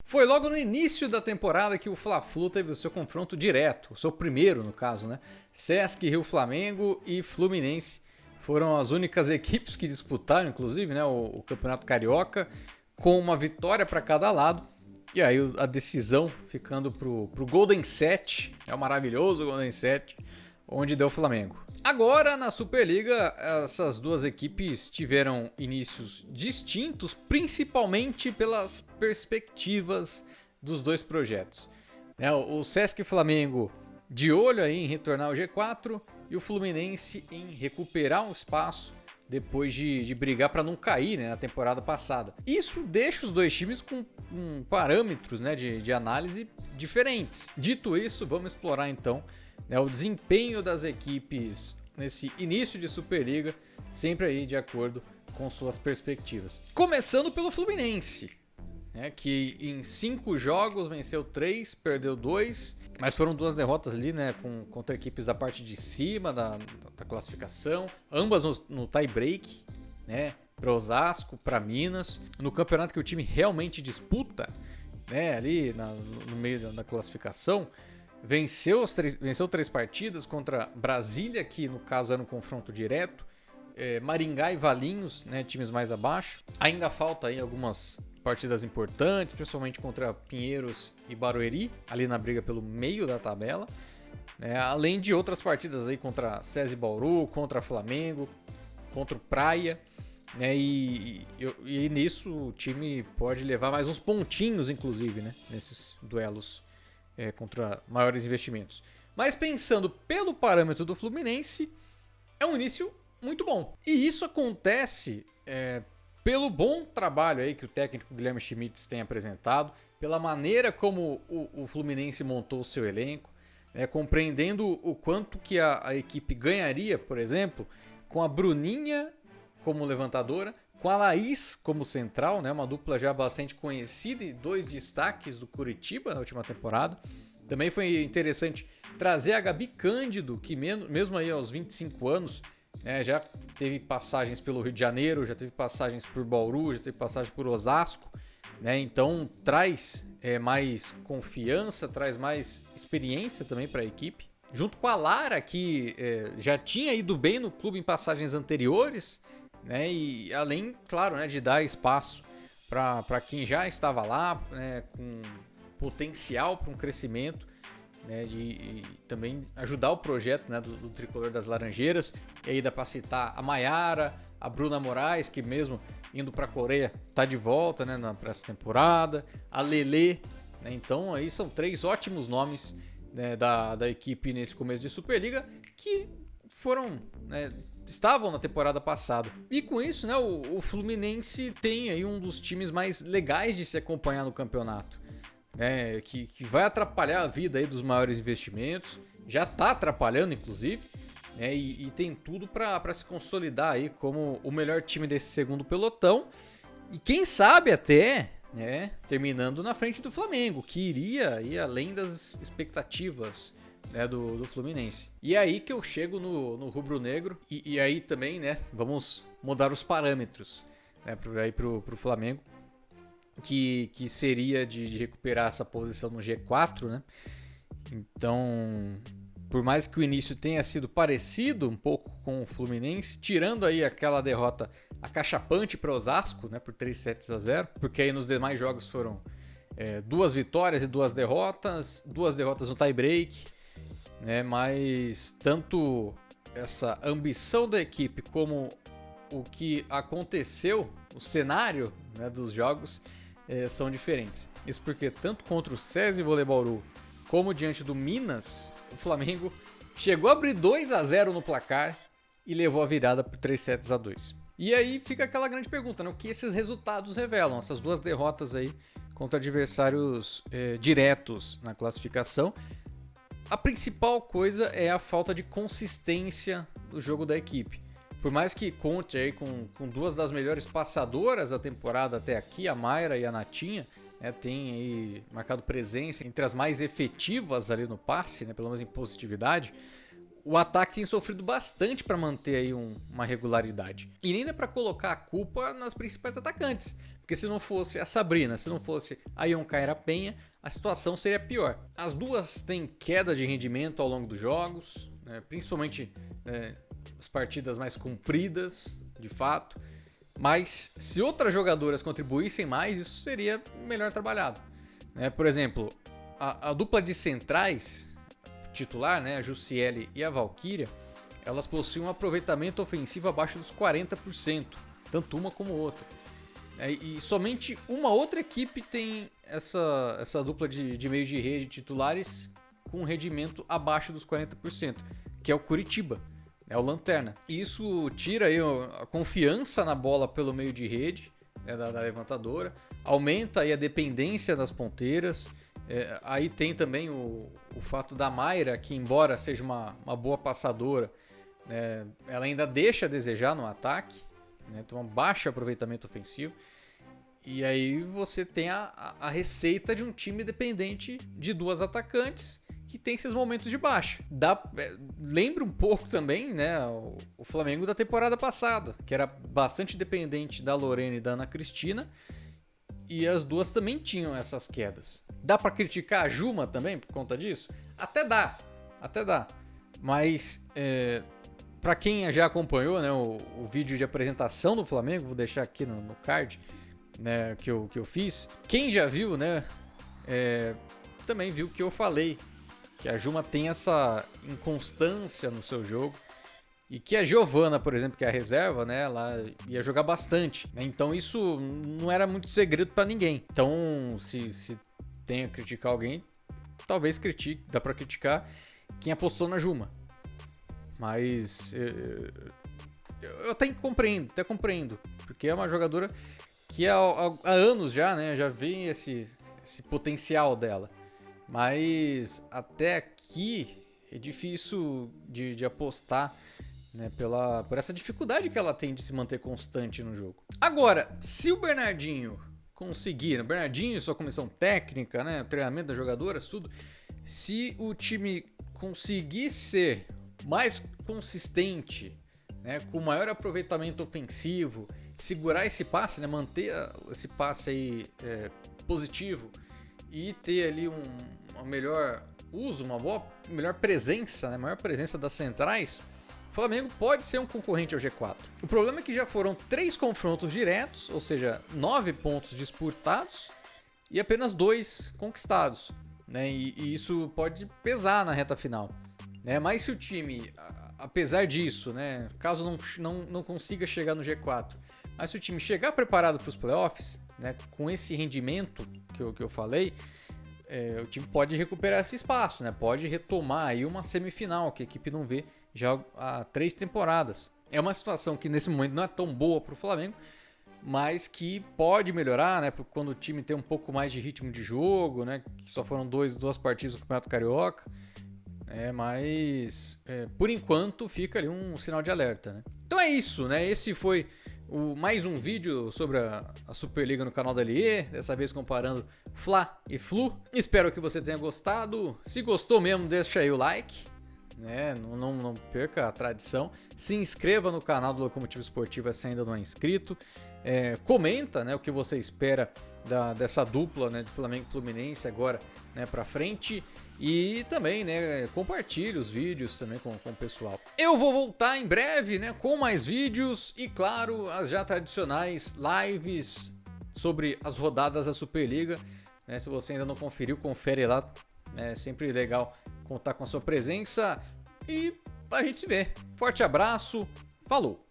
Foi logo no início da temporada que o Fla-Flu teve o seu confronto direto, o seu primeiro no caso, né? Sesc, Rio Flamengo e Fluminense foram as únicas equipes que disputaram, inclusive, né, o Campeonato Carioca, com uma vitória para cada lado. E aí a decisão ficando pro Golden 7, é o maravilhoso Golden 7, onde deu o Flamengo. Agora, na Superliga, essas duas equipes tiveram inícios distintos, principalmente pelas perspectivas dos dois projetos. O Sesc Flamengo de olho aí em retornar ao G4 e o Fluminense em recuperar um espaço depois de brigar para não cair, né, na temporada passada. Isso deixa os dois times com parâmetros, né, de análise diferentes. Dito isso, vamos explorar então o desempenho das equipes nesse início de Superliga, sempre aí de acordo com suas perspectivas. Começando pelo Fluminense, que em 5 jogos venceu 3, perdeu 2, mas foram 2 derrotas ali, né, contra equipes da parte de cima da classificação, ambas no tie break, né, para Osasco, para Minas, no campeonato que o time realmente disputa, né, ali no meio da classificação. Venceu 3 partidas contra Brasília, que no caso era um confronto direto, Maringá e Valinhos, né, times mais abaixo. Ainda falta aí algumas partidas importantes, principalmente contra Pinheiros e Barueri, ali na briga pelo meio da tabela, né, além de outras partidas aí contra SESI Bauru, contra Flamengo, contra o Praia, né, e nisso o time pode levar mais uns pontinhos, inclusive, né, nesses duelos contra maiores investimentos. Mas pensando pelo parâmetro do Fluminense, é um início muito bom. E isso acontece pelo bom trabalho aí que o técnico Guilherme Schmitz tem apresentado, pela maneira como o Fluminense montou o seu elenco, compreendendo o quanto que a equipe ganharia, por exemplo, com a Bruninha como levantadora, com a Laís como central, né, uma dupla já bastante conhecida e 2 destaques do Curitiba na última temporada. Também foi interessante trazer a Gabi Cândido, que mesmo aí aos 25 anos, já teve passagens pelo Rio de Janeiro, já teve passagens por Bauru, já teve passagem por Osasco, né, então traz mais confiança, traz mais experiência também para a equipe. Junto com a Lara, que já tinha ido bem no clube em passagens anteriores, né, e além, claro, né, de dar espaço para quem já estava lá, né, com potencial para um crescimento, né, e também ajudar o projeto, né, do Tricolor das Laranjeiras. E aí dá para citar a Maiara, a Bruna Moraes, que mesmo indo para a Coreia está de volta, né, para essa temporada, a Lelê, né, então aí são 3 ótimos nomes, né, da equipe nesse começo de Superliga que foram, né, estavam na temporada passada. E com isso, né, o Fluminense tem aí um dos times mais legais de se acompanhar no campeonato, né, que vai atrapalhar a vida aí dos maiores investimentos, já está atrapalhando inclusive, né, e tem tudo para se consolidar aí como o melhor time desse segundo pelotão e quem sabe até, né, terminando na frente do Flamengo, que iria ir além das expectativas, né, do Fluminense. E é aí que eu chego no rubro-negro e aí também, né, vamos mudar os parâmetros, né, pro Flamengo, que seria de recuperar essa posição no G4, né? Então, por mais que o início tenha sido parecido um pouco com o Fluminense, tirando aí aquela derrota acachapante para Osasco, né, por 3-0, porque aí nos demais jogos foram 2 vitórias e 2 derrotas no tie-break, né, mas tanto essa ambição da equipe como o que aconteceu, o cenário, né, dos jogos são diferentes. Isso porque tanto contra o SESI Bauru como diante do Minas, o Flamengo chegou a abrir 2-0 no placar e levou a virada por 3-2. E aí fica aquela grande pergunta, né, o que esses resultados revelam, essas 2 derrotas aí contra adversários diretos na classificação. A principal coisa é a falta de consistência do jogo da equipe. Por mais que conte aí com 2 das melhores passadoras da temporada até aqui, a Mayra e a Natinha, né, tem aí marcado presença entre as mais efetivas ali no passe, né, pelo menos em positividade, o ataque tem sofrido bastante para manter aí uma regularidade. E nem dá para colocar a culpa nas principais atacantes, Porque se não fosse a Sabrina, se não fosse a Yonkaira Penha, a situação seria pior. As duas têm queda de rendimento ao longo dos jogos, né? Principalmente as partidas mais compridas, de fato. Mas se outras jogadoras contribuíssem mais, isso seria melhor trabalhado. Por exemplo, a dupla de centrais titular, né, a Jussiele e a Valkyria, elas possuem um aproveitamento ofensivo abaixo dos 40%, tanto uma como outra. E somente uma outra equipe tem essa dupla de meio de rede titulares com um rendimento abaixo dos 40%, que é o Curitiba, o Lanterna. E isso tira aí a confiança na bola pelo meio de rede, da levantadora, aumenta aí a dependência das ponteiras. Aí tem também o fato da Mayra, que embora seja uma boa passadora, ela ainda deixa a desejar no ataque, então um baixo aproveitamento ofensivo. E aí você tem a receita de um time dependente de duas atacantes que tem esses momentos de baixa. Lembra um pouco também, né, o Flamengo da temporada passada, que era bastante dependente da Lorena e da Ana Cristina, e as duas também tinham essas quedas. Dá pra criticar a Juma também por conta disso? Até dá. Mas para quem já acompanhou, né, o vídeo de apresentação do Flamengo, vou deixar aqui no card, né, que eu fiz. Quem já viu, né, também viu que eu falei que a Juma tem essa inconstância no seu jogo e que a Giovana, por exemplo, que é a reserva, né, ela ia jogar bastante, né? Então isso não era muito segredo para ninguém. Então, se tem a criticar alguém, talvez dá para criticar quem apostou na Juma. Mas eu até compreendo, porque é uma jogadora que há anos já, né, já vem esse potencial dela. Mas até aqui é difícil de apostar, né, por essa dificuldade que ela tem de se manter constante no jogo. Agora, se o Bernardinho conseguir, o Bernardinho e sua comissão técnica, né, o treinamento das jogadoras, tudo, se o time conseguir ser mais consistente, né, com maior aproveitamento ofensivo, segurar esse passe, né, manter esse passe aí positivo e ter ali um melhor uso, melhor presença, né, maior presença das centrais, o Flamengo pode ser um concorrente ao G4. O problema é que já foram 3 confrontos diretos, ou seja, 9 pontos disputados e apenas 2 conquistados, né, e isso pode pesar na reta final. Mas se o time, apesar disso, né, caso não consiga chegar no G4, mas se o time chegar preparado para os playoffs, né, com esse rendimento que eu falei, o time pode recuperar esse espaço, né, pode retomar aí uma semifinal que a equipe não vê já há 3 temporadas. É uma situação que nesse momento não é tão boa para o Flamengo, mas que pode melhorar, né, quando o time tem um pouco mais de ritmo de jogo, né, que só foram 2 partidas do Campeonato Carioca. Mas por enquanto fica ali um sinal de alerta, né? Então é isso, né? Esse foi mais um vídeo sobre a Superliga no canal da LE, dessa vez comparando Fla e Flu. Espero que você tenha gostado. Se gostou mesmo, deixa aí o like, né? Não perca a tradição. Se inscreva no canal do Locomotiva Esportiva se ainda não é inscrito. Comenta, né, o que você espera dessa dupla, né, de Flamengo e Fluminense agora, né, pra frente. E também, né, compartilhe os vídeos também com o pessoal. Eu vou voltar em breve, né, com mais vídeos e, claro, as já tradicionais lives sobre as rodadas da Superliga. Se você ainda não conferiu, confere lá. É sempre legal contar com a sua presença. E a gente se vê. Forte abraço. Falou!